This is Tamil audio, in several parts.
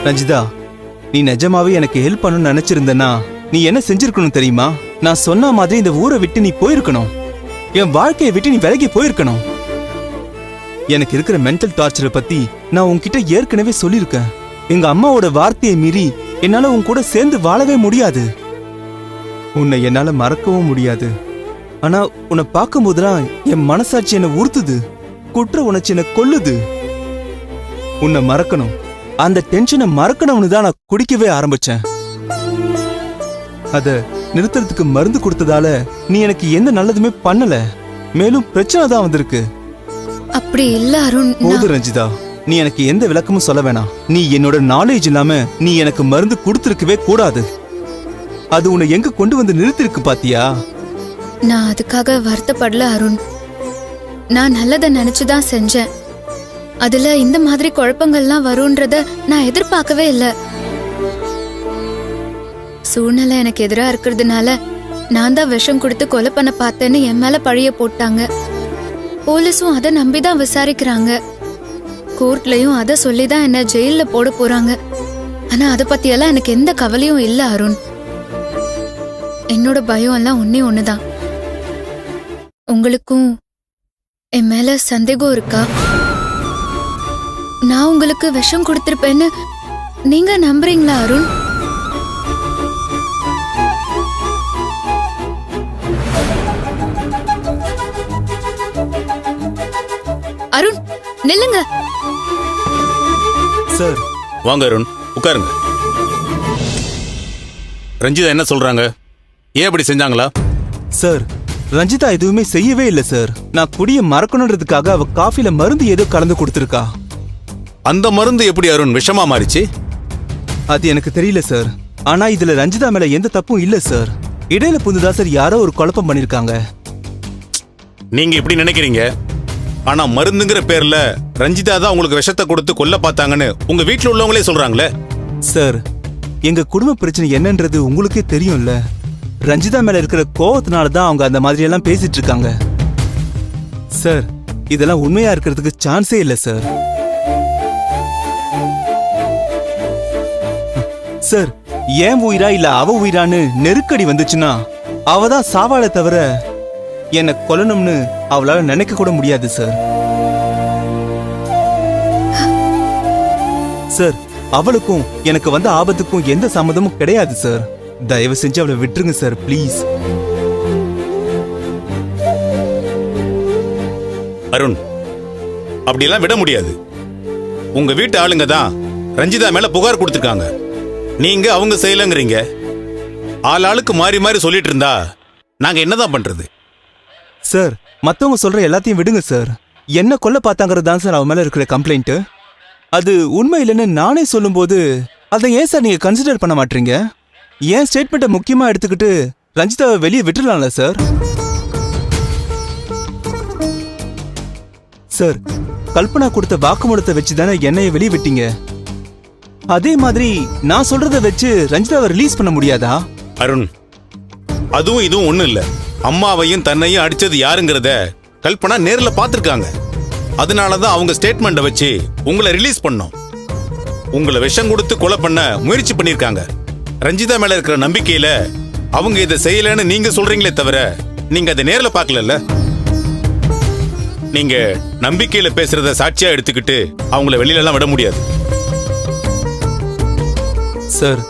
ரஞ்சிதா, நீ நிஜமாவே எனக்கு ஹெல்ப் பண்ணணும்னு நினைச்சிருந்தனா நீ என்ன செஞ்சிருக்கணும் தெரியுமா? நான் சொன்ன மாதிரி இந்த ஊரை விட்டு நீ போயிருக்கணும். என் வாழ்க்கையை விட்டு நீ விலகி போயிருக்கணும். எனக்கு இருக்கிற மென்டல் டார்ச்சரை பத்தி நான் உன்கிட்ட ஏற்கனவே சொல்லியிருக்கேன். எங்க அம்மாவோட வார்த்தையை மீறி என்னால உன் கூட சேர்ந்து வாழவே முடியாது. உன்னை என்னால மறக்கவும் முடியாது. ஆனா உன்னை பார்க்கும் போதுதான் என் மனசாட்சி என்ன உறுத்துது. குற்ற உணர்ச்சி என்ன கொல்லுது. உன்னை மறக்கணும், அந்த டென்ஷனை மறக்கணும்னு தான் நான் குடிக்கவே ஆரம்பிச்சேன். அத நிறுத்துறதுக்கு மருந்து கொடுத்ததால நீ எனக்கு எந்த நல்லதுமே பண்ணல. மேலும் பிரச்சனை தான் வந்திருக்கு. அப்படி இல்ல அருண். போது ரஞ்சிதா, நீ எனக்கு எந்த விளக்கமும் சொல்ல வேணாம். நீ என்னோட நாலேஜ் இல்லாம நீ எனக்கு மருந்து கொடுத்திருக்கவே கூடாது. அது உன்னை எங்க கொண்டு வந்து நிறுத்திருக்கு பாத்தியா? நான் அதுக்காக வருத்தப்படல அருண். நான் நல்லதை நினைச்சுதான் செஞ்சேன். அதுல இந்த மாதிரி குழப்பங்கள்லாம் வரும்ன்றத நான் எதிர்பார்க்கவே இல்லை. சூழ்நிலை எனக்கு எதிரா இருக்கிறதுனால நான் தான் விஷம் கொடுத்து கொலை பண்ண பார்த்தேன்னு என் மேல பழிய போட்டாங்க. போலீஸும் அதை நம்பிதான் விசாரிக்கிறாங்க. கோர்ட்லயும் அதை சொல்லிதான் என்ன ஜெயில போட போறாங்க. ஆனா அதை பத்தியெல்லாம் எனக்கு எந்த கவலையும் இல்ல அருண். என்னோட பயம் எல்லாம் ஒண்ணுதான். உங்களுக்கும் என் மேல சந்தேகம் இருக்கா? நான் உங்களுக்கு விஷம் கொடுத்திருப்பேன்னு நீங்க நம்புறீங்களா அருண்? அருண் நில்லுங்க. சார் வாங்க அருண், உட்காருங்க. ரஞ்சிதா என்ன சொல்றாங்க? ஏன் அப்படி செஞ்சாங்களா? சார், ரஞ்சிதா எதுவுமே செய்யவே இல்லை சார். நான் குடிய மறக்கணுன்றதுக்காக அவ காஃபில மருந்து ஏதோ கலந்து கொடுத்திருக்கா. அந்த மருந்து எப்படி அருண் விஷமா மாறிச்சு? அது எனக்கு தெரியல சார். ஆனா இதுல ரஞ்சிதா மேல எந்த தப்பும் இல்ல சார். இடையில புதுதா சார் யாரோ ஒரு குழப்பம் பண்ணிருக்காங்க. நீங்க இப்படி நினைக்கிறீங்க, ஆனா மருந்துங்கிற பேர்ல ரஞ்சிதா தான் உங்களுக்கு விஷத்தை கொடுத்து கொல்ல பார்த்தாங்கன்னு உங்க வீட்டுல உள்ளவங்களே சொல்றாங்களே. சார், எங்க குடும்ப பிரச்சனை என்னன்றது உங்களுக்கே தெரியும்ல. ரஞ்சிதா மேல இருக்கிற கோவத்தினால தான் அவங்க அந்த மாதிரி எல்லாம் பேசிட்டு இருக்காங்க. சார், இதெல்லாம் உண்மையா இருக்கிறதுக்கு சான்ஸே இல்ல சார். சார், ஏன் உயிரா இல்ல அவ உயிரான்னு நெருக்கடி வந்துச்சுன்னா அவதான் சாவாளை தவிர என்ன கொல்லணும்னு அவளால நினைக்க கூட முடியாது சார். சார், அவளுக்கும் எனக்கு வந்த ஆபத்துக்கும் எந்த சம்மதமும் கிடையாது சார். தயவு செஞ்சு அவளை விட்டுருங்க சார், ப்ளீஸ். அருண், அப்படியெல்லாம் விட முடியாது. உங்க வீட்டு ஆளுங்க தான் ரஞ்சிதா மேல புகார் கொடுத்திருக்காங்க. நீங்க அவங்க செய்யலங்கிறீங்க. ஆளுக்கு மாறி மாறி சொல்லிட்டு இருந்தா நாங்க என்னதான் பண்றது? சார், மத்தவங்க சொல்ற எல்லாத்தையும் விடுங்க சார். என்ன கொல்ல பார்த்தாங்கிறது தான் சார் அவ மேல இருக்கிற கம்ப்ளைண்ட். அது உண்மை இல்லைன்னு நானே சொல்லும்போது அதை ஏன் சார் நீங்க கன்சிடர் பண்ண மாட்டீங்க? ஏன் ஸ்டேட்மெண்ட்டை முக்கியமா எடுத்துக்கிட்டு ரஞ்சிதாவை வெளியே விட்டுடலாம்ல சார்? சார், கல்பனா கொடுத்த வாக்குமூலத்தை வச்சு தானே என்னைய வெளியே விட்டீங்க. அதே மாதிரி நான் சொல்றதை வச்சு ரஞ்சிதாவை ரிலீஸ் பண்ண முடியாதா? அருண், அதுவும் இதுவும் ஒண்ணும் இல்ல. அம்மாவையும் தன்னையும் அடிச்சது யாருங்கிறத கல்பனா நேர்ல பாத்திருக்காங்க. அதனாலதான் அவங்க ஸ்டேட்மெண்ட்டை வச்சு உங்களை ரிலீஸ் பண்ணோம். உங்களை விஷம் கொடுத்து கொலை பண்ண முயற்சி பண்ணிருக்காங்க. ரஞ்சிதா மேல இருக்கிற நம்பிக்கையில அவங்க இதை செய்யலன்னு நீங்க சொல்றீங்களே தவிர நீங்க அதை நேர்ல பார்க்கல. நீங்க நம்பிக்கையில பேசுறத சாட்சியா எடுத்துக்கிட்டு அவங்கள வெளியில எல்லாம் விட முடியாது. சார்,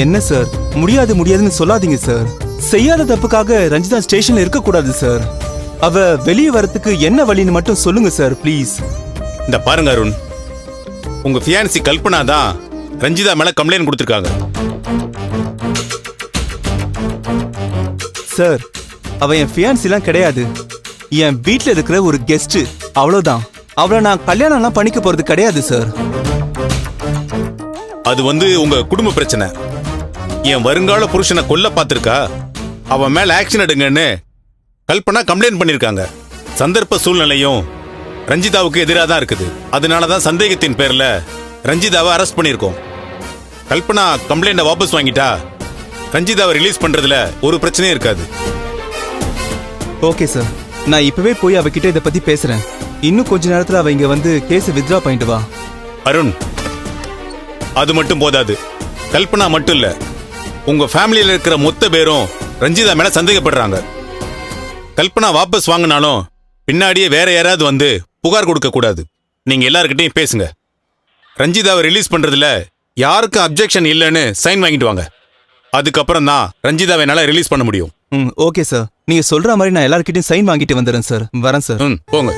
என்ன சார், முடியாது முடியாதுன்னு சொல்லாதீங்க சார். செய்யாத தப்புக்காக ரஞ்சிதா ஸ்டேஷன்ல இருக்க கூடாது சார். அவ வெளியே வரத்துக்கு என்ன வழின்னு மட்டும் சொல்லுங்க சார், ப்ளீஸ். இந்த பாருங்க அருண், உங்க ஃபியான்சி கல்பனா தான் ரஞ்சிதா மேல கம்ப்ளைண்ட் கொடுத்திருக்காங்க. சார், அவ என் ஃபியான்சிலாம் கிடையாது. என் வீட்ல இருக்கிற ஒரு கெஸ்ட், அவ்வளவுதான். அவளை நான் கல்யாணம் எல்லாம் பண்ணிக்க போறது கிடையாது சார். அது உங்க குடும்ப பிரச்சனை. என் வருங்கால புருஷனை கொல்ல பார்த்திருக்கா, அவன் மேல ஆக்ஷன் எடுங்கன்னு கல்பனா கம்ப்ளைண்ட் பண்ணிருக்காங்க. சந்தர்ப்ப சூழ்நிலையும் ரஞ்சிதாவுக்கு எதிராக தான் இருக்குது. அதனாலதான் சந்தேகத்தின் பேர்ல ரஞ்சிதாவை அரெஸ்ட் பண்ணிருக்கோம். கல்பனா கம்ப்ளைண்ட வாபஸ் வாங்கிட்டா ரஞ்சிதாவை ரிலீஸ் பண்றதுல ஒரு பிரச்சனையும் இருக்காது. ஓகே சார், நான் இப்பவே போய் அவகிட்ட இதை பத்தி பேசுறேன். இன்னும் கொஞ்ச நேரத்துல அவ இங்க வந்து கேஸ் வித்ட்ரா பண்ணிட்டு வா. அருண், அது மட்டும் போதாது. கல்பனா மட்டும் இல்ல, உங்க ஃபேமிலியில இருக்கிற மொத்த பேரும் ரஞ்சிதா மேல சந்தேகப்படுறாங்க. கல்பனா வாபஸ் வாங்கினாலும் பின்னாடியே வேற யாராவது வந்து புகார் கொடுக்க கூடாது. நீங்க எல்லார்கிட்டையும் பேசுங்க. ரஞ்சிதாவை ரிலீஸ் பண்றதுல யாருக்கும் அப்ஜெக்ஷன் இல்லைன்னு சைன் வாங்கிட்டு வாங்க. அதுக்கப்புறம் தான் ரஞ்சிதாவை என்னால ரிலீஸ் பண்ண முடியும். Okay sir. நீங்க சொல்ற மாதிரி நான் எல்லார்கிட்டயும் சைன் வாங்கிட்டு வந்துடுறேன் சார். வரேன் சார். போங்க.